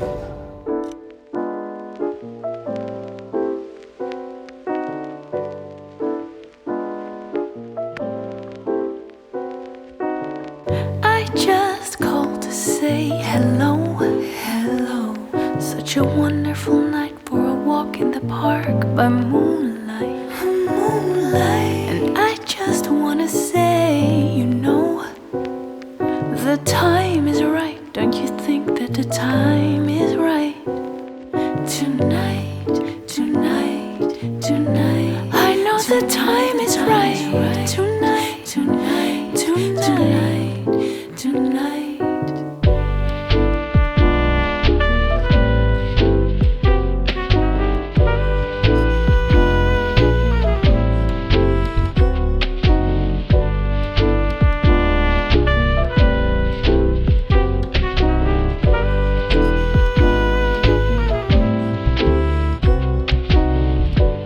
I just called to say hello, hello. Such a wonderful night for a walk in the park by moonlight, moonlight. And I just wanna say, you know, the time is right. Don't you think that the time is right? Tonight, tonight, tonight. I know the time is right. Tonight, tonight, tonight, tonight.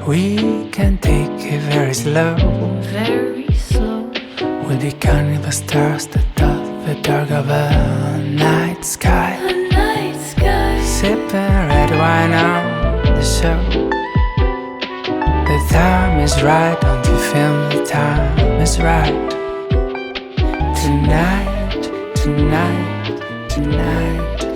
We can take it very slow, Very slow. we'll be counting the stars that dot the dark of a night sky. A night sky. Sipping red wine on the show. The time is right, don't you feel the time is right? Tonight, tonight, tonight.